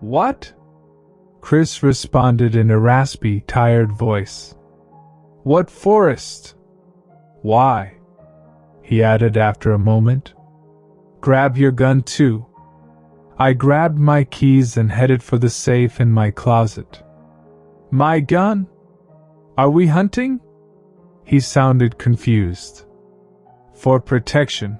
What? Chris responded in a raspy, tired voice. What forest? Why? He added after a moment. Grab your gun too. I grabbed my keys and headed for the safe in my closet. My gun? Are we hunting? He sounded confused. For protection.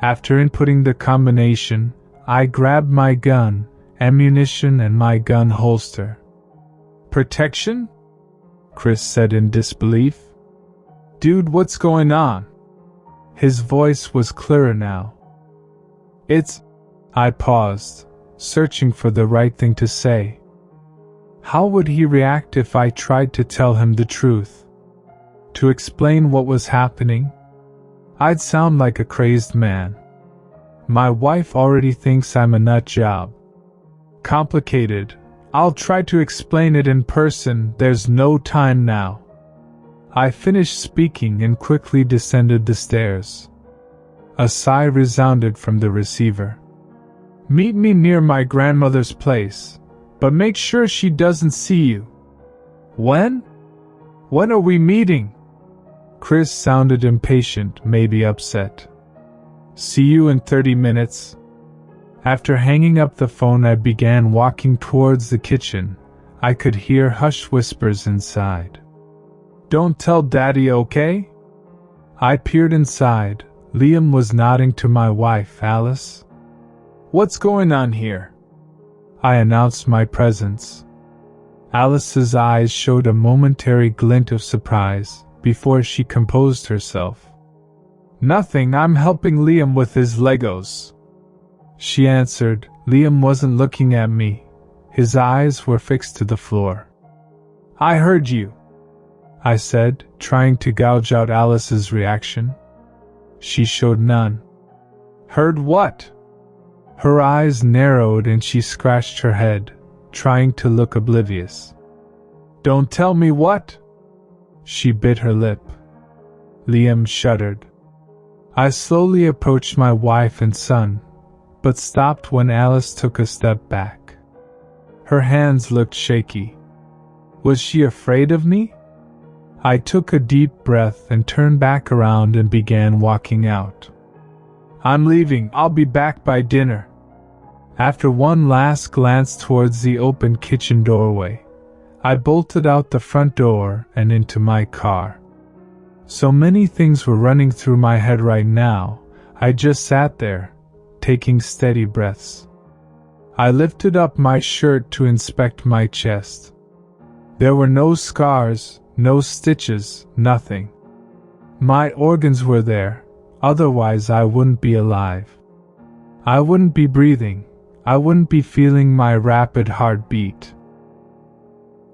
After inputting the combination, I grabbed my gun, ammunition, and my gun holster. Protection? Chris said in disbelief. Dude, what's going on? His voice was clearer now. I paused, searching for the right thing to say. How would he react if I tried to tell him the truth? To explain what was happening? I'd sound like a crazed man. My wife already thinks I'm a nut job. Complicated. I'll try to explain it in person, there's no time now. I finished speaking and quickly descended the stairs. A sigh resounded from the receiver. Meet me near my grandmother's place, but make sure she doesn't see you. When? When are we meeting? Chris sounded impatient, maybe upset. See you in 30 minutes. After hanging up the phone, I began walking towards the kitchen. I could hear hushed whispers inside. Don't tell Daddy, okay? I peered inside. Liam was nodding to my wife, Alice. What's going on here? I announced my presence. Alice's eyes showed a momentary glint of surprise before she composed herself. Nothing, I'm helping Liam with his Legos. She answered. Liam wasn't looking at me. His eyes were fixed to the floor. I heard you, I said, trying to gouge out Alice's reaction. She showed none. Heard what? Her eyes narrowed and she scratched her head, trying to look oblivious. Don't tell me what? She bit her lip. Liam shuddered. I slowly approached my wife and son, but stopped when Alice took a step back. Her hands looked shaky. Was she afraid of me? I took a deep breath and turned back around and began walking out. I'm leaving, I'll be back by dinner. After one last glance towards the open kitchen doorway, I bolted out the front door and into my car. So many things were running through my head right now, I just sat there, taking steady breaths. I lifted up my shirt to inspect my chest. There were no scars, no stitches, nothing. My organs were there, otherwise I wouldn't be alive. I wouldn't be breathing, I wouldn't be feeling my rapid heartbeat.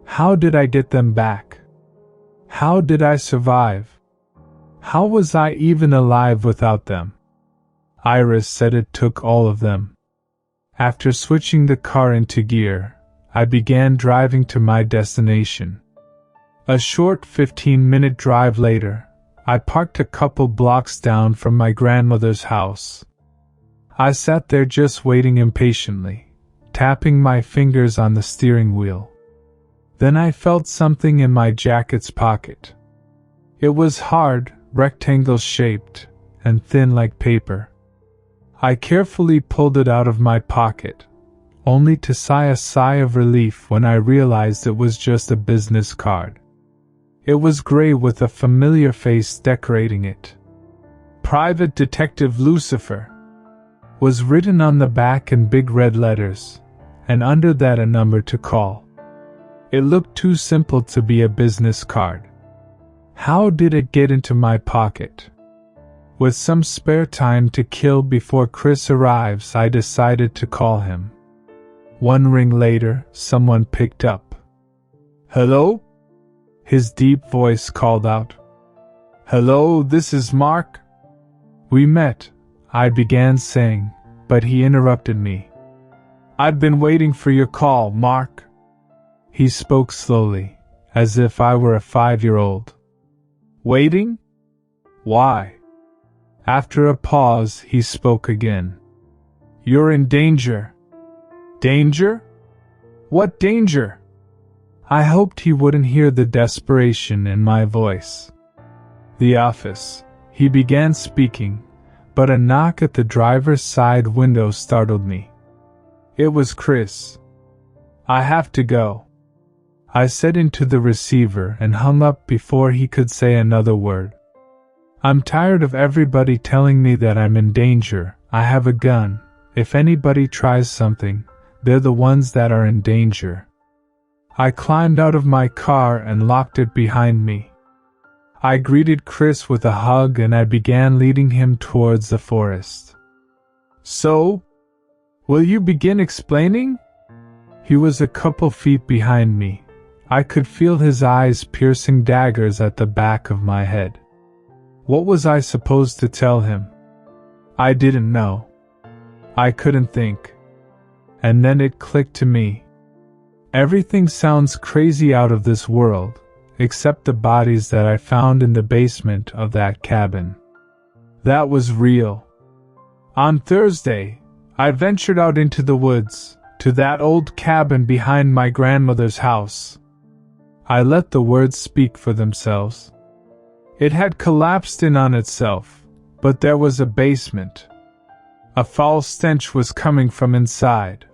How did I get them back? How did I survive? How was I even alive without them? Iris said it took all of them. After switching the car into gear, I began driving to my destination. A short 15-minute drive later, I parked a couple blocks down from my grandmother's house. I sat there just waiting impatiently, tapping my fingers on the steering wheel. Then I felt something in my jacket's pocket. It was hard, rectangle-shaped, and thin like paper. I carefully pulled it out of my pocket, only to sigh a sigh of relief when I realized it was just a business card. It was gray with a familiar face decorating it. Private Detective Lucifer was written on the back in big red letters, and under that a number to call. It looked too simple to be a business card. How did it get into my pocket? With some spare time to kill before Chris arrives, I decided to call him. One ring later, someone picked up. Hello? His deep voice called out. Hello, this is Mark. We met, I began saying, but he interrupted me. I've been waiting for your call, Mark. He spoke slowly, as if I were a 5-year-old. Waiting? Why? After a pause, he spoke again. You're in danger. Danger? What danger? I hoped he wouldn't hear the desperation in my voice. The office. He began speaking, but a knock at the driver's side window startled me. It was Chris. I have to go, I said into the receiver and hung up before he could say another word. I'm tired of everybody telling me that I'm in danger. I have a gun. If anybody tries something, they're the ones that are in danger. I climbed out of my car and locked it behind me. I greeted Chris with a hug and I began leading him towards the forest. So, will you begin explaining? He was a couple feet behind me. I could feel his eyes piercing daggers at the back of my head. What was I supposed to tell him? I didn't know. I couldn't think. And then it clicked to me. Everything sounds crazy out of this world, except the bodies that I found in the basement of that cabin. That was real. On Thursday, I ventured out into the woods, to that old cabin behind my grandmother's house. I let the words speak for themselves. It had collapsed in on itself, but there was a basement. A foul stench was coming from inside.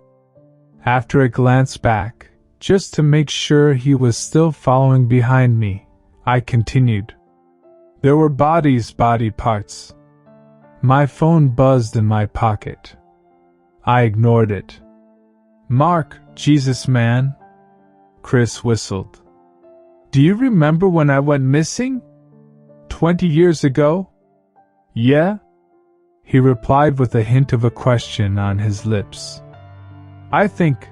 After a glance back, just to make sure he was still following behind me, I continued. There were body parts. My phone buzzed in my pocket. I ignored it. Mark, Jesus man. Chris whistled. Do you remember when I went missing? 20 years ago? Yeah? He replied with a hint of a question on his lips. I think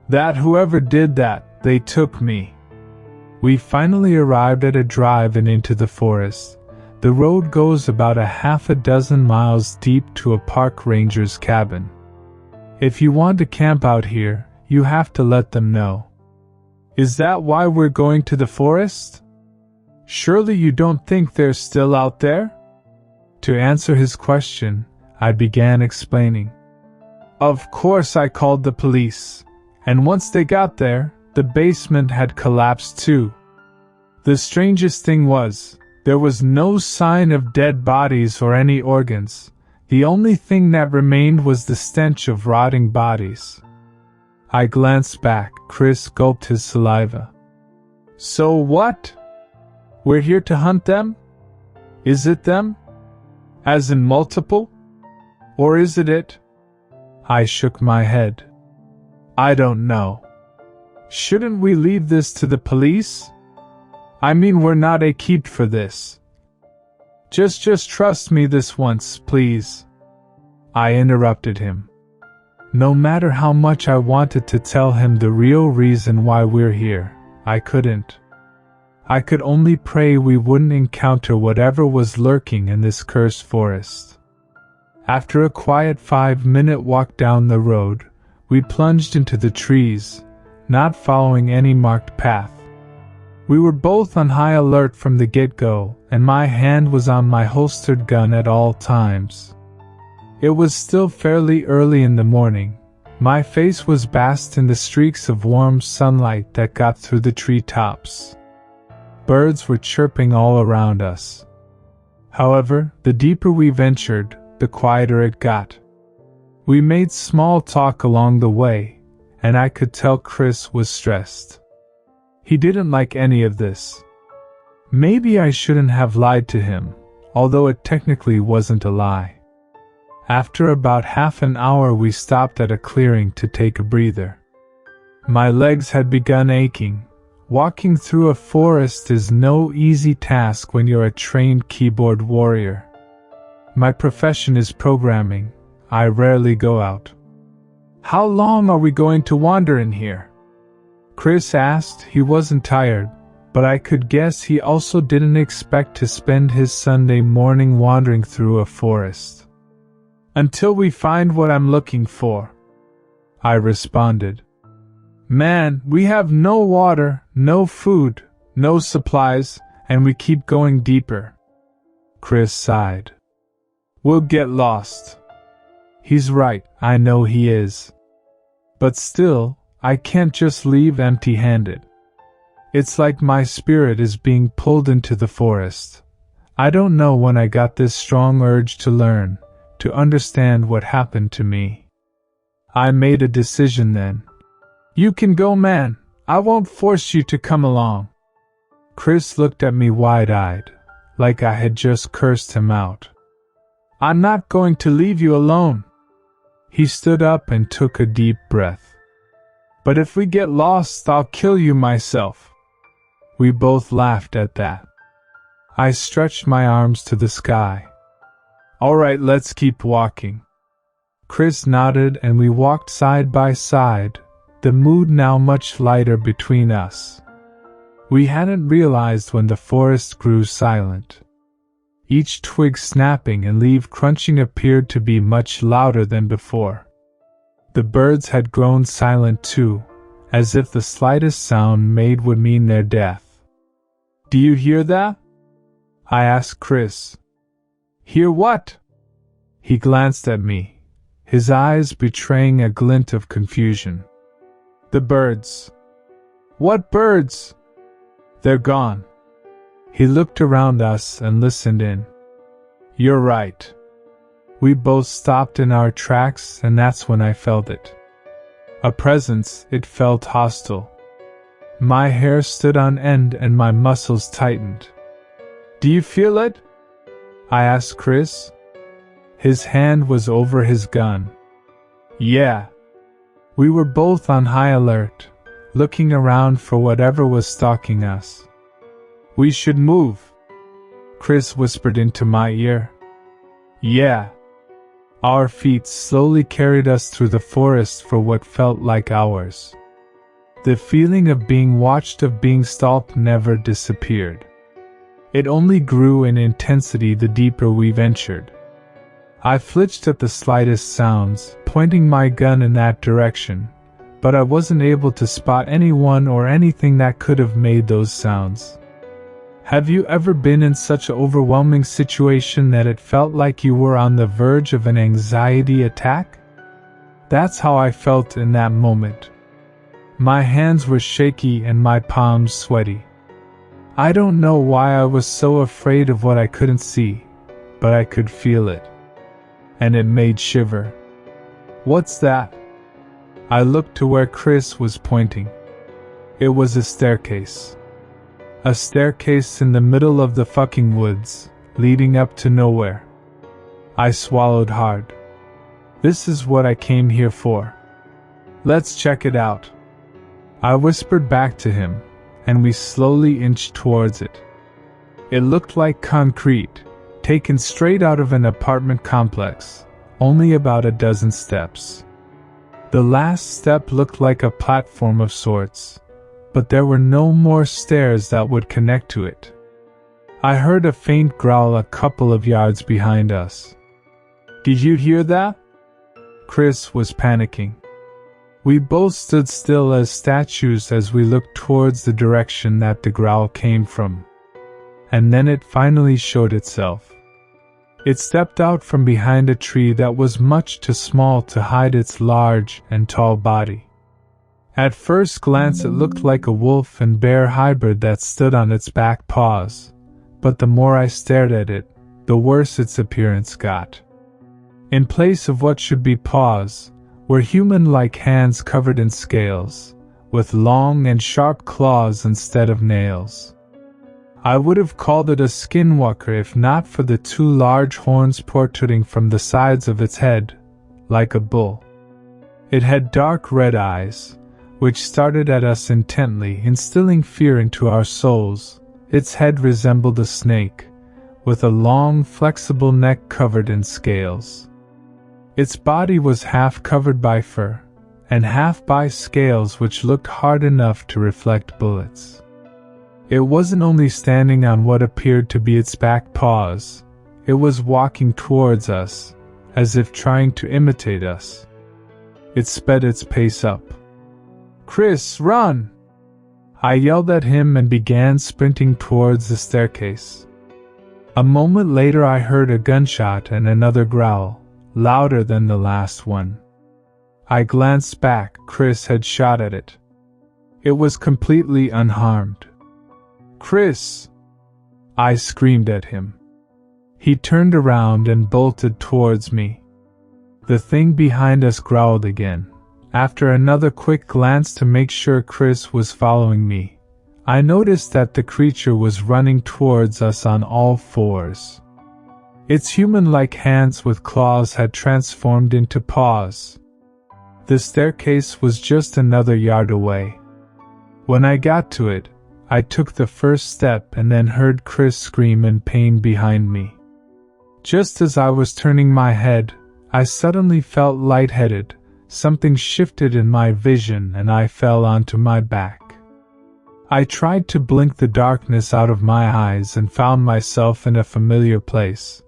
that whoever did that, they took me. We finally arrived at a drive and into the forest. The road goes about a half a dozen miles deep to a park ranger's cabin. If you want to camp out here, you have to let them know. Is that why we're going to the forest? Surely you don't think they're still out there? To answer his question, I began explaining. Of course I called the police, and once they got there, the basement had collapsed too. The strangest thing was, there was no sign of dead bodies or any organs. The only thing that remained was the stench of rotting bodies. I glanced back. Chris gulped his saliva. So what? We're here to hunt them? Is it them? As in multiple? Or is it it? I shook my head. I don't know. Shouldn't we leave this to the police? I mean, we're not equipped for this. Just trust me this once, please. I interrupted him. No matter how much I wanted to tell him the real reason why we're here, I couldn't. I could only pray we wouldn't encounter whatever was lurking in this cursed forest. After a quiet 5-minute walk down the road, we plunged into the trees, not following any marked path. We were both on high alert from the get-go, and my hand was on my holstered gun at all times. It was still fairly early in the morning. My face was basked in the streaks of warm sunlight that got through the treetops. Birds were chirping all around us. However, the deeper we ventured, the quieter it got. We made small talk along the way, and I could tell Chris was stressed. He didn't like any of this. Maybe I shouldn't have lied to him, although it technically wasn't a lie. After about half an hour we stopped at a clearing to take a breather. My legs had begun aching. Walking through a forest is no easy task when you're a trained keyboard warrior. My profession is programming. I rarely go out. How long are we going to wander in here? Chris asked. He wasn't tired, but I could guess he also didn't expect to spend his Sunday morning wandering through a forest. Until we find what I'm looking for, I responded. Man, we have no water, no food, no supplies, and we keep going deeper. Chris sighed. We'll get lost. He's right, I know he is. But still, I can't just leave empty-handed. It's like my spirit is being pulled into the forest. I don't know when I got this strong urge to learn, to understand what happened to me. I made a decision then. You can go, man. I won't force you to come along. Chris looked at me wide-eyed, like I had just cursed him out. I'm not going to leave you alone. He stood up and took a deep breath. But if we get lost, I'll kill you myself. We both laughed at that. I stretched my arms to the sky. All right, let's keep walking. Chris nodded and we walked side by side, the mood now much lighter between us. We hadn't realized when the forest grew silent. Each twig snapping and leaf crunching appeared to be much louder than before. The birds had grown silent too, as if the slightest sound made would mean their death. Do you hear that? I asked Chris. Hear what? He glanced at me, his eyes betraying a glint of confusion. The birds. What birds? They're gone. He looked around us and listened in. You're right. We both stopped in our tracks, and that's when I felt it. A presence. It felt hostile. My hair stood on end and my muscles tightened. Do you feel it? I asked Chris. His hand was over his gun. Yeah. We were both on high alert, looking around for whatever was stalking us. We should move, Chris whispered into my ear. Yeah. Our feet slowly carried us through the forest for what felt like hours. The feeling of being watched, of being stalked, never disappeared. It only grew in intensity the deeper we ventured. I flinched at the slightest sounds, pointing my gun in that direction, but I wasn't able to spot anyone or anything that could have made those sounds. Have you ever been in such an overwhelming situation that it felt like you were on the verge of an anxiety attack? That's how I felt in that moment. My hands were shaky and my palms sweaty. I don't know why I was so afraid of what I couldn't see, but I could feel it. And it made shiver. What's that? I looked to where Chris was pointing. It was a staircase. A staircase in the middle of the fucking woods, leading up to nowhere. I swallowed hard. This is what I came here for. Let's check it out. I whispered back to him, and we slowly inched towards it. It looked like concrete, taken straight out of an apartment complex, only about a dozen steps. The last step looked like a platform of sorts, but there were no more stairs that would connect to it. I heard a faint growl a couple of yards behind us. Did you hear that? Chris was panicking. We both stood still as statues as we looked towards the direction that the growl came from. And then it finally showed itself. It stepped out from behind a tree that was much too small to hide its large and tall body. At first glance it looked like a wolf and bear hybrid that stood on its back paws, but the more I stared at it, the worse its appearance got. In place of what should be paws, were human-like hands covered in scales, with long and sharp claws instead of nails. I would have called it a skinwalker if not for the two large horns protruding from the sides of its head, like a bull. It had dark red eyes, which stared at us intently, instilling fear into our souls. Its head resembled a snake, with a long, flexible neck covered in scales. Its body was half covered by fur, and half by scales which looked hard enough to reflect bullets. It wasn't only standing on what appeared to be its back paws, it was walking towards us, as if trying to imitate us. It sped its pace up. Chris, run! I yelled at him and began sprinting towards the staircase. A moment later I heard a gunshot and another growl, louder than the last one. I glanced back. Chris had shot at it. It was completely unharmed. "Chris!" I screamed at him. He turned around and bolted towards me. The thing behind us growled again. After another quick glance to make sure Chris was following me, I noticed that the creature was running towards us on all fours. Its human-like hands with claws had transformed into paws. The staircase was just another yard away. When I got to it, I took the first step and then heard Chris scream in pain behind me. Just as I was turning my head, I suddenly felt lightheaded. Something shifted in my vision and I fell onto my back. I tried to blink the darkness out of my eyes and found myself in a familiar place.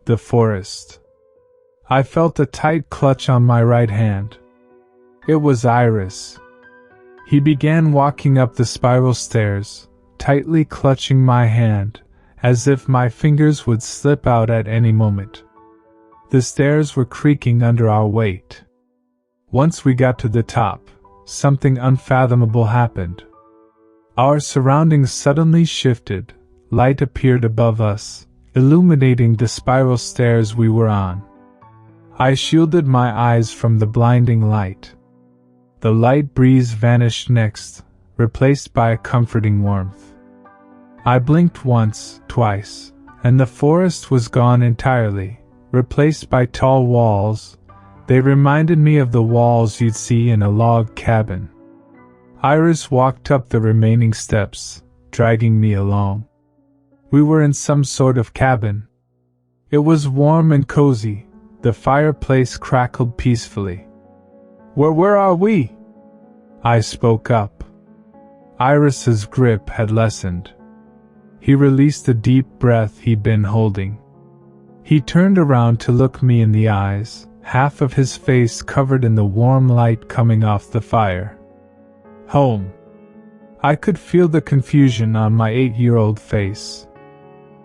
The forest. I felt a tight clutch on my right hand. It was Iris. He began walking up the spiral stairs, tightly clutching my hand, as if my fingers would slip out at any moment. The stairs were creaking under our weight. Once we got to the top, something unfathomable happened. Our surroundings suddenly shifted. Light appeared above us, illuminating the spiral stairs we were on. I shielded my eyes from the blinding light. The light breeze vanished next, replaced by a comforting warmth. I blinked once, twice, and the forest was gone entirely, replaced by tall walls. They reminded me of the walls you'd see in a log cabin. Iris walked up the remaining steps, dragging me along. We were in some sort of cabin. It was warm and cozy. The fireplace crackled peacefully. Where are we?" I spoke up. Iris's grip had lessened. He released the deep breath he'd been holding. He turned around to look me in the eyes, half of his face covered in the warm light coming off the fire. "Home." I could feel the confusion on my 8-year-old face.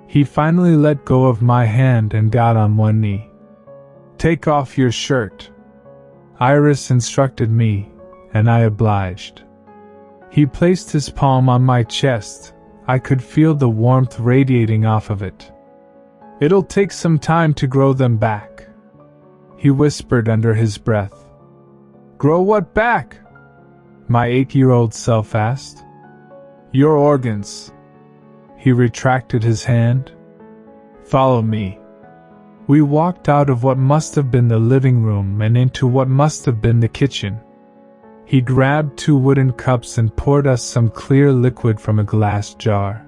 He finally let go of my hand and got on one knee. "Take off your shirt," Iris instructed me, and I obliged. He placed his palm on my chest. I could feel the warmth radiating off of it. "It'll take some time to grow them back," he whispered under his breath. "Grow what back?" my 8-year-old self asked. "Your organs." He retracted his hand. "Follow me." We walked out of what must have been the living room and into what must have been the kitchen. He grabbed 2 wooden cups and poured us some clear liquid from a glass jar.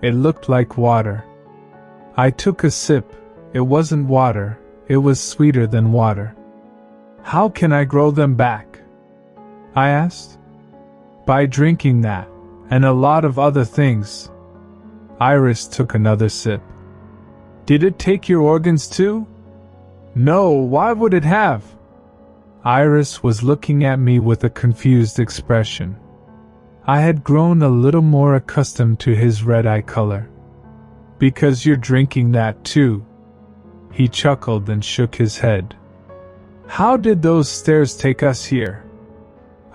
It looked like water. I took a sip. It wasn't water, it was sweeter than water. "How can I grow them back?" I asked. "By drinking that, and a lot of other things." Iris took another sip. "Did it take your organs too?" "No, why would it have?" Iris was looking at me with a confused expression. I had grown a little more accustomed to his red-eye color. "Because you're drinking that too." He chuckled and shook his head. "How did those stairs take us here?"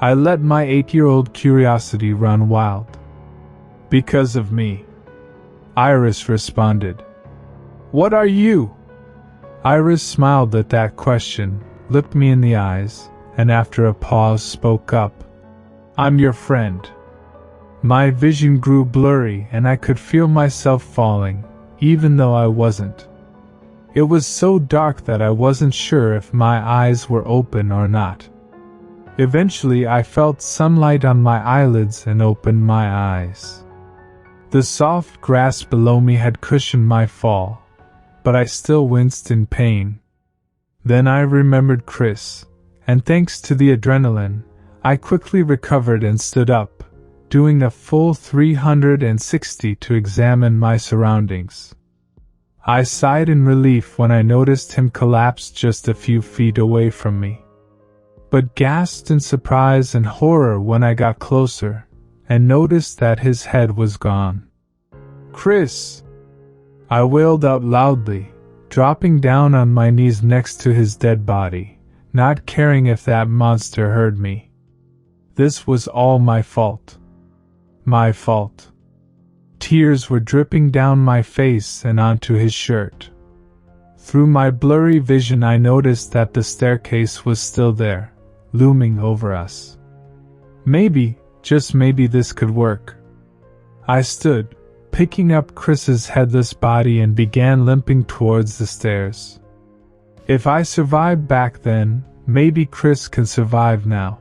I let my 8-year-old curiosity run wild. "Because of me," Iris responded. "What are you?" Iris smiled at that question, looked me in the eyes, and after a pause spoke up. "I'm your friend." My vision grew blurry and I could feel myself falling, even though I wasn't. It was so dark that I wasn't sure if my eyes were open or not. Eventually I felt sunlight on my eyelids and opened my eyes. The soft grass below me had cushioned my fall, but I still winced in pain. Then I remembered Chris, and thanks to the adrenaline, I quickly recovered and stood up, doing a full 360 to examine my surroundings. I sighed in relief when I noticed him collapse just a few feet away from me, but gasped in surprise and horror when I got closer, and noticed that his head was gone. "Chris!" I wailed out loudly, dropping down on my knees next to his dead body, not caring if that monster heard me. This was all my fault. My fault. Tears were dripping down my face and onto his shirt. Through my blurry vision I noticed that the staircase was still there, looming over us. Maybe, just maybe this could work. I stood, picking up Chris's headless body and began limping towards the stairs. If I survived back then, maybe Chris can survive now.